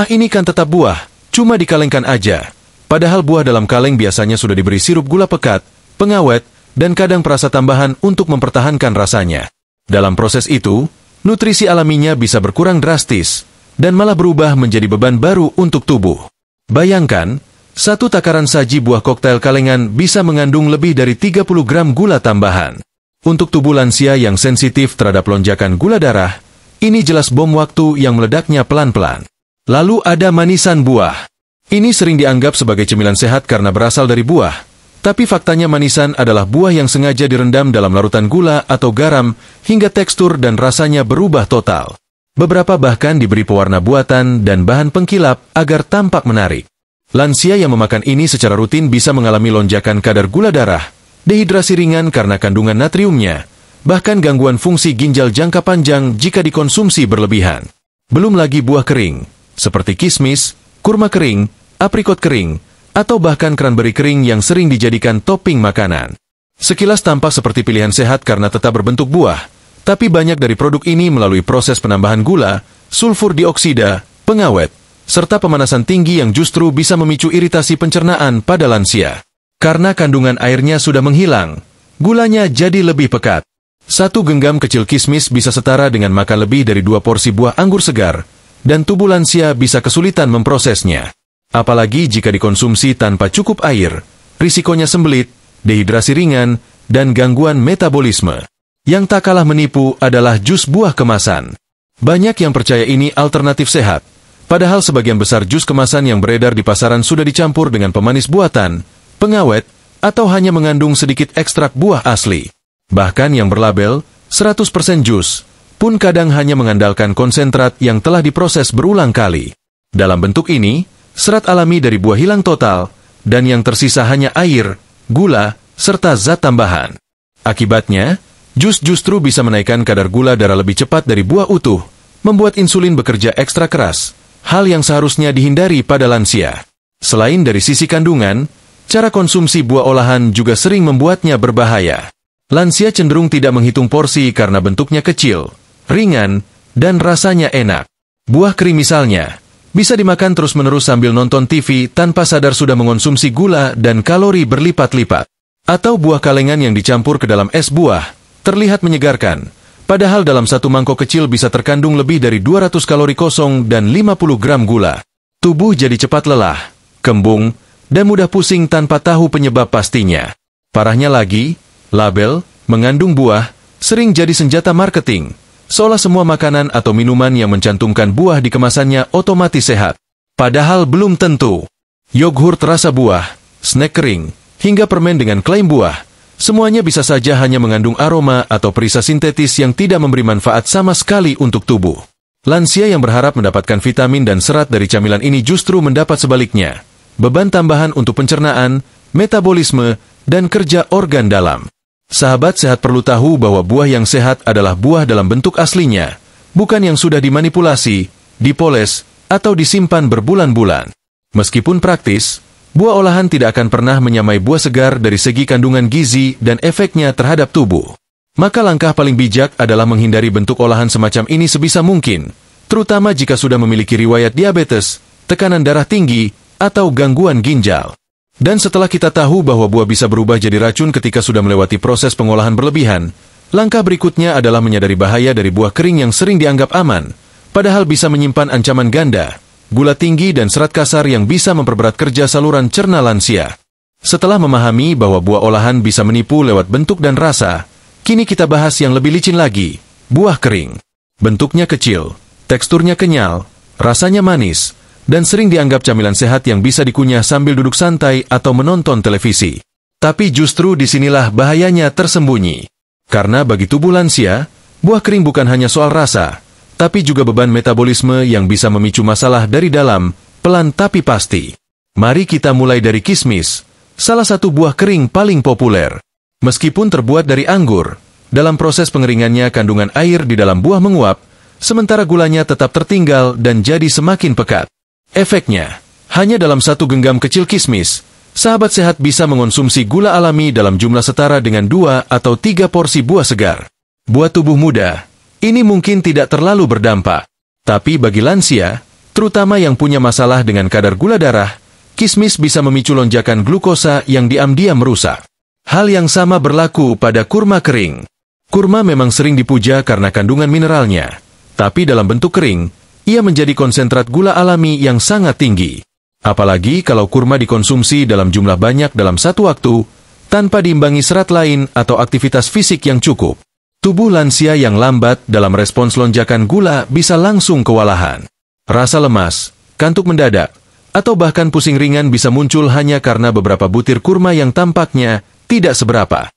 ini kan tetap buah, cuma dikalengkan aja. Padahal buah dalam kaleng biasanya sudah diberi sirup gula pekat, pengawet, dan kadang perasa tambahan untuk mempertahankan rasanya. Dalam proses itu, nutrisi alaminya bisa berkurang drastis, dan malah berubah menjadi beban baru untuk tubuh. Bayangkan, satu takaran saji buah koktail kalengan bisa mengandung lebih dari 30 gram gula tambahan. Untuk tubuh lansia yang sensitif terhadap lonjakan gula darah, ini jelas bom waktu yang meledaknya pelan-pelan. Lalu ada manisan buah. Ini sering dianggap sebagai cemilan sehat karena berasal dari buah. Tapi faktanya manisan adalah buah yang sengaja direndam dalam larutan gula atau garam hingga tekstur dan rasanya berubah total. Beberapa bahkan diberi pewarna buatan dan bahan pengkilap agar tampak menarik. Lansia yang memakan ini secara rutin bisa mengalami lonjakan kadar gula darah, dehidrasi ringan karena kandungan natriumnya, bahkan gangguan fungsi ginjal jangka panjang jika dikonsumsi berlebihan. Belum lagi buah kering, seperti kismis, kurma kering, aprikot kering, atau bahkan cranberry kering yang sering dijadikan topping makanan. Sekilas tampak seperti pilihan sehat karena tetap berbentuk buah, tapi banyak dari produk ini melalui proses penambahan gula, sulfur dioksida, pengawet, serta pemanasan tinggi yang justru bisa memicu iritasi pencernaan pada lansia. Karena kandungan airnya sudah menghilang, gulanya jadi lebih pekat. Satu genggam kecil kismis bisa setara dengan makan lebih dari 2 porsi buah anggur segar, dan tubuh lansia bisa kesulitan memprosesnya. Apalagi jika dikonsumsi tanpa cukup air, risikonya sembelit, dehidrasi ringan, dan gangguan metabolisme. Yang tak kalah menipu adalah jus buah kemasan. Banyak yang percaya ini alternatif sehat, padahal sebagian besar jus kemasan yang beredar di pasaran sudah dicampur dengan pemanis buatan, pengawet, atau hanya mengandung sedikit ekstrak buah asli. Bahkan yang berlabel 100% jus pun kadang hanya mengandalkan konsentrat yang telah diproses berulang kali. Dalam bentuk ini, serat alami dari buah hilang total, dan yang tersisa hanya air, gula, serta zat tambahan. Akibatnya, jus justru bisa menaikkan kadar gula darah lebih cepat dari buah utuh, membuat insulin bekerja ekstra keras, hal yang seharusnya dihindari pada lansia. Selain dari sisi kandungan, cara konsumsi buah olahan juga sering membuatnya berbahaya. Lansia cenderung tidak menghitung porsi karena bentuknya kecil, ringan, dan rasanya enak. Buah kering misalnya, Bisa dimakan terus-menerus sambil nonton TV tanpa sadar sudah mengonsumsi gula dan kalori berlipat-lipat. Atau buah kalengan yang dicampur ke dalam es buah, terlihat menyegarkan. Padahal dalam satu mangkok kecil bisa terkandung lebih dari 200 kalori kosong dan 50 gram gula. Tubuh jadi cepat lelah, kembung, dan mudah pusing tanpa tahu penyebab pastinya. Parahnya lagi, label, mengandung buah, sering jadi senjata marketing. Seolah semua makanan atau minuman yang mencantumkan buah di kemasannya otomatis sehat. Padahal belum tentu. Yogurt rasa buah, snack kering, hingga permen dengan klaim buah, semuanya bisa saja hanya mengandung aroma atau perisa sintetis yang tidak memberi manfaat sama sekali untuk tubuh. Lansia yang berharap mendapatkan vitamin dan serat dari camilan ini justru mendapat sebaliknya. Beban tambahan untuk pencernaan, metabolisme, dan kerja organ dalam. Sahabat sehat perlu tahu bahwa buah yang sehat adalah buah dalam bentuk aslinya, bukan yang sudah dimanipulasi, dipoles, atau disimpan berbulan-bulan. Meskipun praktis, buah olahan tidak akan pernah menyamai buah segar dari segi kandungan gizi dan efeknya terhadap tubuh. Maka langkah paling bijak adalah menghindari bentuk olahan semacam ini sebisa mungkin, terutama jika sudah memiliki riwayat diabetes, tekanan darah tinggi, atau gangguan ginjal. Dan setelah kita tahu bahwa buah bisa berubah jadi racun ketika sudah melewati proses pengolahan berlebihan, langkah berikutnya adalah menyadari bahaya dari buah kering yang sering dianggap aman, padahal bisa menyimpan ancaman ganda, gula tinggi dan serat kasar yang bisa memperberat kerja saluran cerna lansia. Setelah memahami bahwa buah olahan bisa menipu lewat bentuk dan rasa, kini kita bahas yang lebih licin lagi, buah kering. Bentuknya kecil, teksturnya kenyal, rasanya manis, dan sering dianggap camilan sehat yang bisa dikunyah sambil duduk santai atau menonton televisi. Tapi justru disinilah bahayanya tersembunyi. Karena bagi tubuh lansia, buah kering bukan hanya soal rasa, tapi juga beban metabolisme yang bisa memicu masalah dari dalam, pelan tapi pasti. Mari kita mulai dari kismis, salah satu buah kering paling populer. Meskipun terbuat dari anggur, dalam proses pengeringannya kandungan air di dalam buah menguap, sementara gulanya tetap tertinggal dan jadi semakin pekat. Efeknya, hanya dalam satu genggam kecil kismis, sahabat sehat bisa mengonsumsi gula alami dalam jumlah setara dengan 2 atau 3 porsi buah segar. Buat tubuh muda, ini mungkin tidak terlalu berdampak. Tapi bagi lansia, terutama yang punya masalah dengan kadar gula darah, kismis bisa memicu lonjakan glukosa yang diam-diam merusak. Hal yang sama berlaku pada kurma kering. Kurma memang sering dipuja karena kandungan mineralnya, tapi dalam bentuk kering, ia menjadi konsentrat gula alami yang sangat tinggi. Apalagi kalau kurma dikonsumsi dalam jumlah banyak dalam satu waktu, tanpa diimbangi serat lain atau aktivitas fisik yang cukup. Tubuh lansia yang lambat dalam respons lonjakan gula bisa langsung kewalahan. Rasa lemas, kantuk mendadak, atau bahkan pusing ringan bisa muncul hanya karena beberapa butir kurma yang tampaknya tidak seberapa.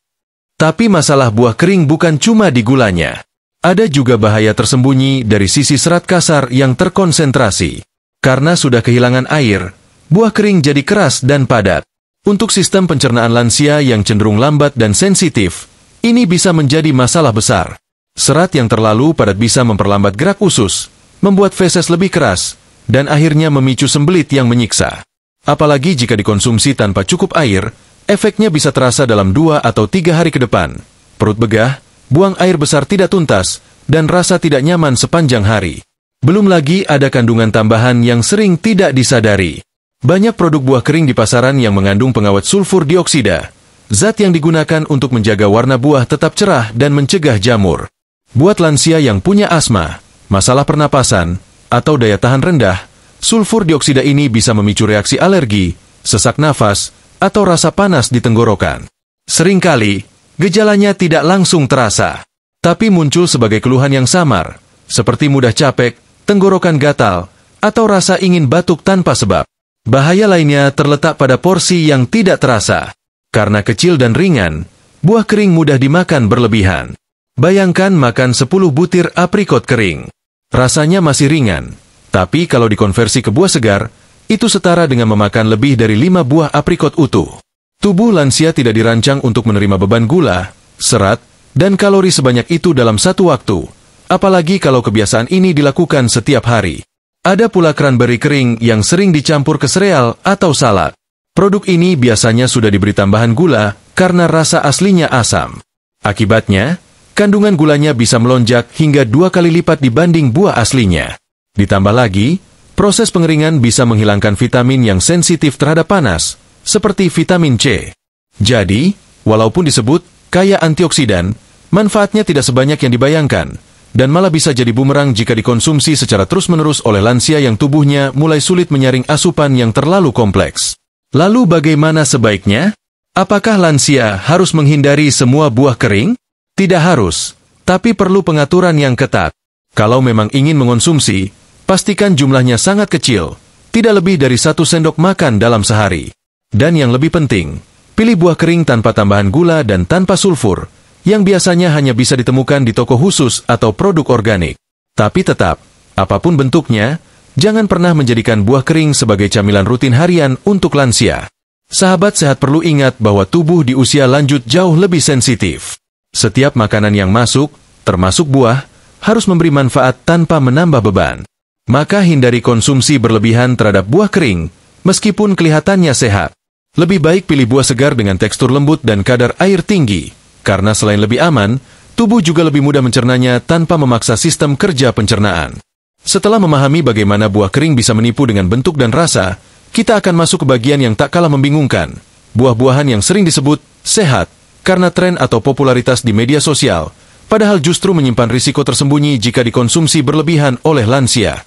Tapi masalah buah kering bukan cuma di gulanya. Ada juga bahaya tersembunyi dari sisi serat kasar yang terkonsentrasi. Karena sudah kehilangan air, buah kering jadi keras dan padat. Untuk sistem pencernaan lansia yang cenderung lambat dan sensitif, ini bisa menjadi masalah besar. Serat yang terlalu padat bisa memperlambat gerak usus, membuat feses lebih keras, dan akhirnya memicu sembelit yang menyiksa. Apalagi jika dikonsumsi tanpa cukup air, efeknya bisa terasa dalam 2 atau 3 hari ke depan. Perut begah, buang air besar tidak tuntas, dan rasa tidak nyaman sepanjang hari. Belum lagi ada kandungan tambahan yang sering tidak disadari. Banyak produk buah kering di pasaran yang mengandung pengawet sulfur dioksida, zat yang digunakan untuk menjaga warna buah tetap cerah dan mencegah jamur. Buat lansia yang punya asma, masalah pernapasan, atau daya tahan rendah, sulfur dioksida ini bisa memicu reaksi alergi, sesak nafas, atau rasa panas di tenggorokan. Seringkali, gejalanya tidak langsung terasa, tapi muncul sebagai keluhan yang samar, seperti mudah capek, tenggorokan gatal, atau rasa ingin batuk tanpa sebab. Bahaya lainnya terletak pada porsi yang tidak terasa. Karena kecil dan ringan, buah kering mudah dimakan berlebihan. Bayangkan makan 10 butir aprikot kering. Rasanya masih ringan, tapi kalau dikonversi ke buah segar, itu setara dengan memakan lebih dari 5 buah aprikot utuh. Tubuh lansia tidak dirancang untuk menerima beban gula, serat, dan kalori sebanyak itu dalam satu waktu, apalagi kalau kebiasaan ini dilakukan setiap hari. Ada pula cranberry kering yang sering dicampur ke sereal atau salad. Produk ini biasanya sudah diberi tambahan gula karena rasa aslinya asam. Akibatnya, kandungan gulanya bisa melonjak hingga 2 kali lipat dibanding buah aslinya. Ditambah lagi, Proses pengeringan bisa menghilangkan vitamin yang sensitif terhadap panas, seperti vitamin C. Jadi, walaupun disebut kaya antioksidan, manfaatnya tidak sebanyak yang dibayangkan, dan malah bisa jadi bumerang jika dikonsumsi secara terus-menerus oleh lansia yang tubuhnya mulai sulit menyaring asupan yang terlalu kompleks. Lalu bagaimana sebaiknya? Apakah lansia harus menghindari semua buah kering? Tidak harus, tapi perlu pengaturan yang ketat. Kalau memang ingin mengonsumsi, pastikan jumlahnya sangat kecil, tidak lebih dari 1 sendok makan dalam sehari. Dan yang lebih penting, pilih buah kering tanpa tambahan gula dan tanpa sulfur, yang biasanya hanya bisa ditemukan di toko khusus atau produk organik. Tapi tetap, apapun bentuknya, jangan pernah menjadikan buah kering sebagai camilan rutin harian untuk lansia. Sahabat sehat perlu ingat bahwa tubuh di usia lanjut jauh lebih sensitif. Setiap makanan yang masuk, termasuk buah, harus memberi manfaat tanpa menambah beban. Maka hindari konsumsi berlebihan terhadap buah kering, meskipun kelihatannya sehat. Lebih baik pilih buah segar dengan tekstur lembut dan kadar air tinggi, karena selain lebih aman, tubuh juga lebih mudah mencernanya tanpa memaksa sistem kerja pencernaan. Setelah memahami bagaimana buah kering bisa menipu dengan bentuk dan rasa, kita akan masuk ke bagian yang tak kalah membingungkan. Buah-buahan yang sering disebut sehat karena tren atau popularitas di media sosial, padahal justru menyimpan risiko tersembunyi jika dikonsumsi berlebihan oleh lansia.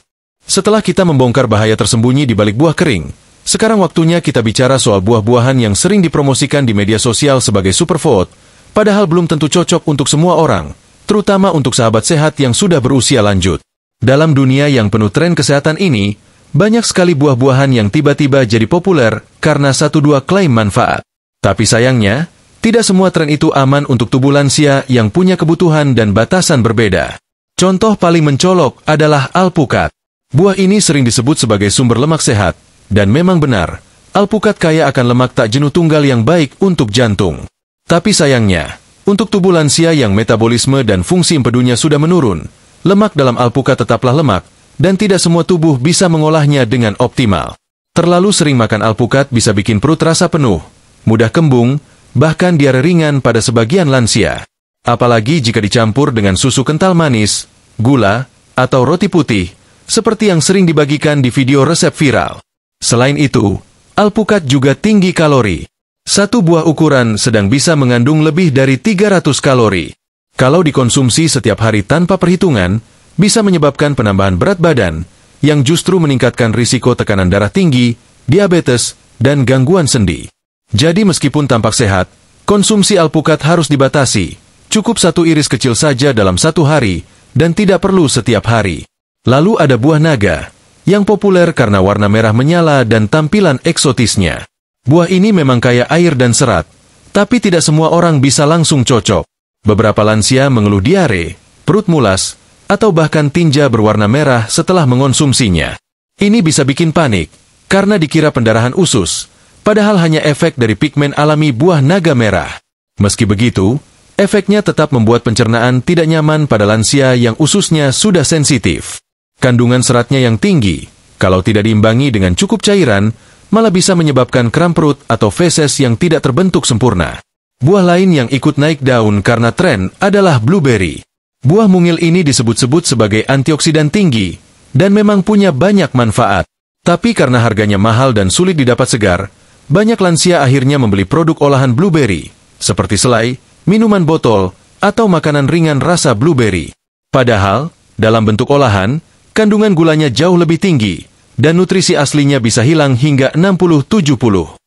Setelah kita membongkar bahaya tersembunyi di balik buah kering, sekarang waktunya kita bicara soal buah-buahan yang sering dipromosikan di media sosial sebagai superfood, padahal belum tentu cocok untuk semua orang, terutama untuk sahabat sehat yang sudah berusia lanjut. Dalam dunia yang penuh tren kesehatan ini, banyak sekali buah-buahan yang tiba-tiba jadi populer karena 1-2 klaim manfaat. Tapi sayangnya, tidak semua tren itu aman untuk tubuh lansia yang punya kebutuhan dan batasan berbeda. Contoh paling mencolok adalah alpukat. Buah ini sering disebut sebagai sumber lemak sehat, dan memang benar, alpukat kaya akan lemak tak jenuh tunggal yang baik untuk jantung. Tapi sayangnya, untuk tubuh lansia yang metabolisme dan fungsi empedunya sudah menurun, lemak dalam alpukat tetaplah lemak, dan tidak semua tubuh bisa mengolahnya dengan optimal. Terlalu sering makan alpukat bisa bikin perut terasa penuh, mudah kembung, bahkan diare ringan pada sebagian lansia. Apalagi jika dicampur dengan susu kental manis, gula, atau roti putih, seperti yang sering dibagikan di video resep viral. Selain itu, alpukat juga tinggi kalori. Satu buah ukuran sedang bisa mengandung lebih dari 300 kalori. Kalau dikonsumsi setiap hari tanpa perhitungan, bisa menyebabkan penambahan berat badan, yang justru meningkatkan risiko tekanan darah tinggi, diabetes, dan gangguan sendi. Jadi meskipun tampak sehat, konsumsi alpukat harus dibatasi. Cukup 1 iris kecil saja dalam 1 hari, dan tidak perlu setiap hari. Lalu ada buah naga, yang populer karena warna merah menyala dan tampilan eksotisnya. Buah ini memang kaya air dan serat, tapi tidak semua orang bisa langsung cocok. Beberapa lansia mengeluh diare, perut mulas, atau bahkan tinja berwarna merah setelah mengonsumsinya. Ini bisa bikin panik, karena dikira pendarahan usus, padahal hanya efek dari pigmen alami buah naga merah. Meski begitu, efeknya tetap membuat pencernaan tidak nyaman pada lansia yang ususnya sudah sensitif. Kandungan seratnya yang tinggi, kalau tidak diimbangi dengan cukup cairan, malah bisa menyebabkan kram perut atau feses yang tidak terbentuk sempurna. Buah lain yang ikut naik daun karena tren adalah blueberry. Buah mungil ini disebut-sebut sebagai antioksidan tinggi, dan memang punya banyak manfaat. Tapi karena harganya mahal dan sulit didapat segar, banyak lansia akhirnya membeli produk olahan blueberry, seperti selai, minuman botol, atau makanan ringan rasa blueberry. Padahal, dalam bentuk olahan, kandungan gulanya jauh lebih tinggi, dan nutrisi aslinya bisa hilang hingga 60-70.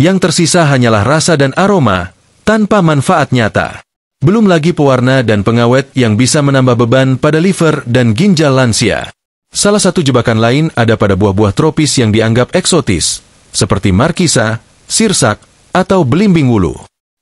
Yang tersisa hanyalah rasa dan aroma, tanpa manfaat nyata. Belum lagi pewarna dan pengawet yang bisa menambah beban pada liver dan ginjal lansia. Salah satu jebakan lain ada pada buah-buah tropis yang dianggap eksotis, seperti markisa, sirsak, atau belimbing wulu.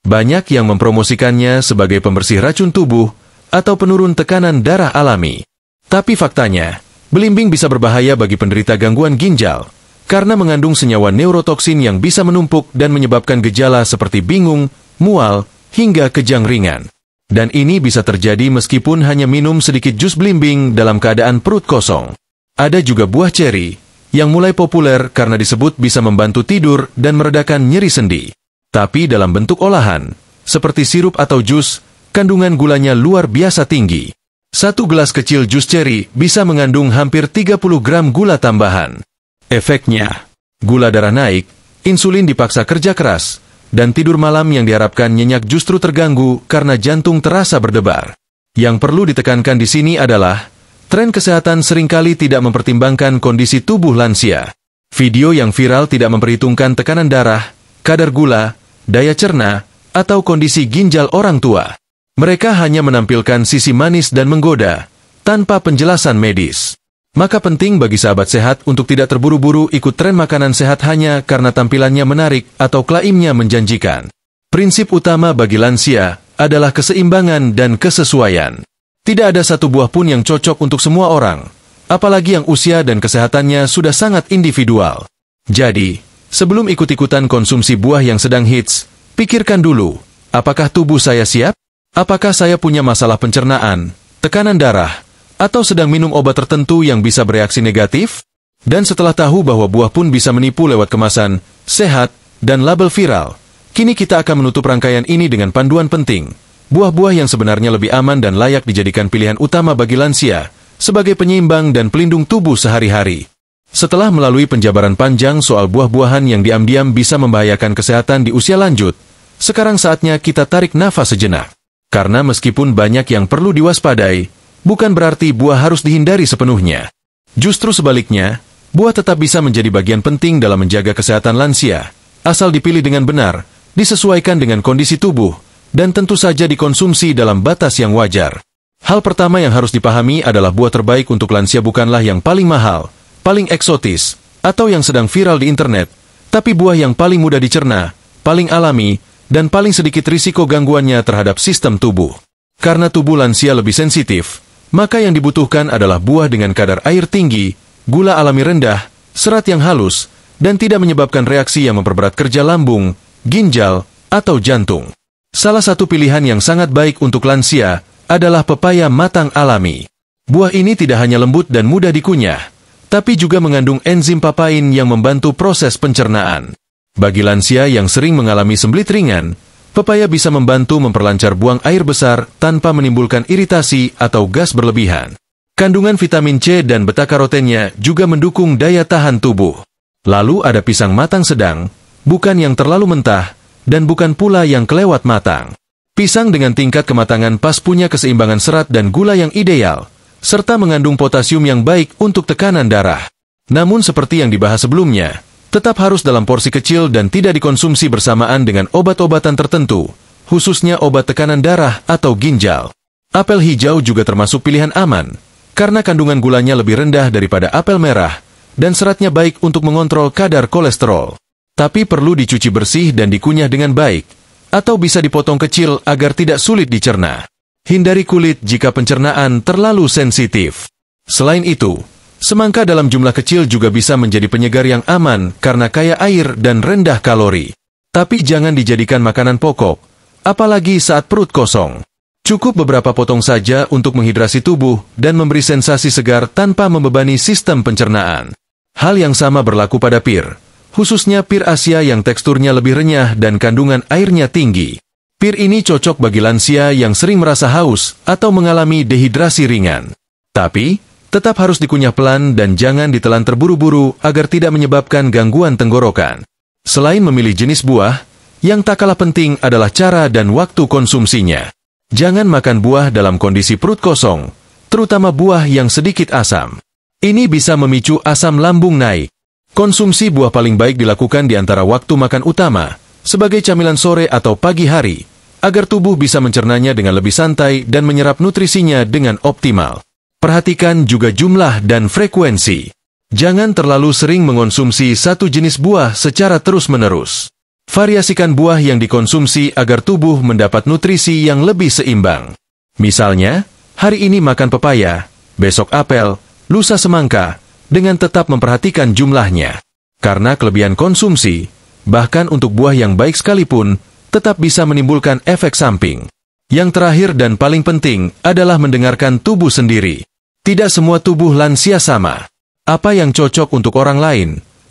Banyak yang mempromosikannya sebagai pembersih racun tubuh atau penurun tekanan darah alami. Tapi faktanya, belimbing bisa berbahaya bagi penderita gangguan ginjal, karena mengandung senyawa neurotoksin yang bisa menumpuk dan menyebabkan gejala seperti bingung, mual, hingga kejang ringan. Dan ini bisa terjadi meskipun hanya minum sedikit jus belimbing dalam keadaan perut kosong. Ada juga buah ceri, yang mulai populer karena disebut bisa membantu tidur dan meredakan nyeri sendi. Tapi dalam bentuk olahan, seperti sirup atau jus, kandungan gulanya luar biasa tinggi. Satu gelas kecil jus ceri bisa mengandung hampir 30 gram gula tambahan. Efeknya, gula darah naik, insulin dipaksa kerja keras, dan tidur malam yang diharapkan nyenyak justru terganggu karena jantung terasa berdebar. Yang perlu ditekankan di sini adalah, tren kesehatan seringkali tidak mempertimbangkan kondisi tubuh lansia. Video yang viral tidak memperhitungkan tekanan darah, kadar gula, daya cerna, atau kondisi ginjal orang tua. Mereka hanya menampilkan sisi manis dan menggoda, tanpa penjelasan medis. Maka penting bagi sahabat sehat untuk tidak terburu-buru ikut tren makanan sehat hanya karena tampilannya menarik atau klaimnya menjanjikan. Prinsip utama bagi lansia adalah keseimbangan dan kesesuaian. Tidak ada satu buah pun yang cocok untuk semua orang, apalagi yang usia dan kesehatannya sudah sangat individual. Jadi, sebelum ikut-ikutan konsumsi buah yang sedang hits, pikirkan dulu, apakah tubuh saya siap? Apakah saya punya masalah pencernaan, tekanan darah, atau sedang minum obat tertentu yang bisa bereaksi negatif? Dan setelah tahu bahwa buah pun bisa menipu lewat kemasan, sehat, dan label viral, kini kita akan menutup rangkaian ini dengan panduan penting. Buah-buah yang sebenarnya lebih aman dan layak dijadikan pilihan utama bagi lansia, sebagai penyeimbang dan pelindung tubuh sehari-hari. Setelah melalui penjabaran panjang soal buah-buahan yang diam-diam bisa membahayakan kesehatan di usia lanjut, sekarang saatnya kita tarik nafas sejenak. Karena meskipun banyak yang perlu diwaspadai, bukan berarti buah harus dihindari sepenuhnya. Justru sebaliknya, buah tetap bisa menjadi bagian penting dalam menjaga kesehatan lansia, asal dipilih dengan benar, disesuaikan dengan kondisi tubuh, dan tentu saja dikonsumsi dalam batas yang wajar. Hal pertama yang harus dipahami adalah buah terbaik untuk lansia bukanlah yang paling mahal, paling eksotis, atau yang sedang viral di internet, tapi buah yang paling mudah dicerna, paling alami, dan paling sedikit risiko gangguannya terhadap sistem tubuh. Karena tubuh lansia lebih sensitif, maka yang dibutuhkan adalah buah dengan kadar air tinggi, gula alami rendah, serat yang halus, dan tidak menyebabkan reaksi yang memperberat kerja lambung, ginjal, atau jantung. Salah satu pilihan yang sangat baik untuk lansia adalah pepaya matang alami. Buah ini tidak hanya lembut dan mudah dikunyah, tapi juga mengandung enzim papain yang membantu proses pencernaan. Bagi lansia yang sering mengalami sembelit ringan, pepaya bisa membantu memperlancar buang air besar tanpa menimbulkan iritasi atau gas berlebihan. Kandungan vitamin C dan beta-karotennya juga mendukung daya tahan tubuh. Lalu ada pisang matang sedang, bukan yang terlalu mentah, dan bukan pula yang kelewat matang. Pisang dengan tingkat kematangan pas punya keseimbangan serat dan gula yang ideal, serta mengandung potasium yang baik untuk tekanan darah. Namun seperti yang dibahas sebelumnya, tetap harus dalam porsi kecil dan tidak dikonsumsi bersamaan dengan obat-obatan tertentu, khususnya obat tekanan darah atau ginjal. Apel hijau juga termasuk pilihan aman, karena kandungan gulanya lebih rendah daripada apel merah, dan seratnya baik untuk mengontrol kadar kolesterol. Tapi perlu dicuci bersih dan dikunyah dengan baik, atau bisa dipotong kecil agar tidak sulit dicerna. Hindari kulit jika pencernaan terlalu sensitif. Selain itu, semangka dalam jumlah kecil juga bisa menjadi penyegar yang aman karena kaya air dan rendah kalori. Tapi jangan dijadikan makanan pokok, apalagi saat perut kosong. Cukup beberapa potong saja untuk menghidrasi tubuh dan memberi sensasi segar tanpa membebani sistem pencernaan. Hal yang sama berlaku pada pir, khususnya pir Asia yang teksturnya lebih renyah dan kandungan airnya tinggi. Pir ini cocok bagi lansia yang sering merasa haus atau mengalami dehidrasi ringan. Tapi, tetap harus dikunyah pelan dan jangan ditelan terburu-buru agar tidak menyebabkan gangguan tenggorokan. Selain memilih jenis buah, yang tak kalah penting adalah cara dan waktu konsumsinya. Jangan makan buah dalam kondisi perut kosong, terutama buah yang sedikit asam. Ini bisa memicu asam lambung naik. Konsumsi buah paling baik dilakukan di antara waktu makan utama, sebagai camilan sore atau pagi hari, agar tubuh bisa mencernanya dengan lebih santai dan menyerap nutrisinya dengan optimal. Perhatikan juga jumlah dan frekuensi. Jangan terlalu sering mengonsumsi satu jenis buah secara terus-menerus. Variasikan buah yang dikonsumsi agar tubuh mendapat nutrisi yang lebih seimbang. Misalnya, hari ini makan pepaya, besok apel, lusa semangka, dengan tetap memperhatikan jumlahnya. Karena kelebihan konsumsi, bahkan untuk buah yang baik sekalipun, tetap bisa menimbulkan efek samping. Yang terakhir dan paling penting adalah mendengarkan tubuh sendiri. Tidak semua tubuh lansia sama. Apa yang cocok untuk orang lain,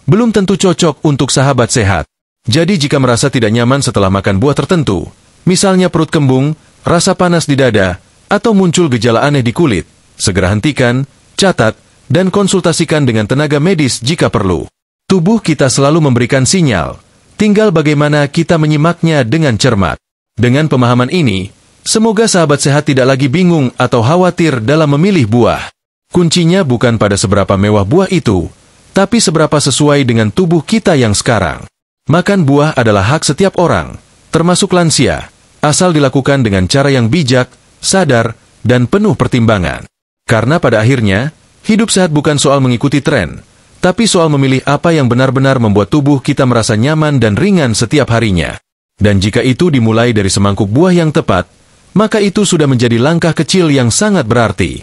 belum tentu cocok untuk sahabat sehat. Jadi jika merasa tidak nyaman setelah makan buah tertentu, misalnya perut kembung, rasa panas di dada, atau muncul gejala aneh di kulit, segera hentikan, catat, dan konsultasikan dengan tenaga medis jika perlu. Tubuh kita selalu memberikan sinyal, tinggal bagaimana kita menyimaknya dengan cermat. Dengan pemahaman ini, semoga sahabat sehat tidak lagi bingung atau khawatir dalam memilih buah. Kuncinya bukan pada seberapa mewah buah itu, tapi seberapa sesuai dengan tubuh kita yang sekarang. Makan buah adalah hak setiap orang, termasuk lansia, asal dilakukan dengan cara yang bijak, sadar, dan penuh pertimbangan. Karena pada akhirnya, hidup sehat bukan soal mengikuti tren, tapi soal memilih apa yang benar-benar membuat tubuh kita merasa nyaman dan ringan setiap harinya. Dan jika itu dimulai dari semangkuk buah yang tepat, maka itu sudah menjadi langkah kecil yang sangat berarti.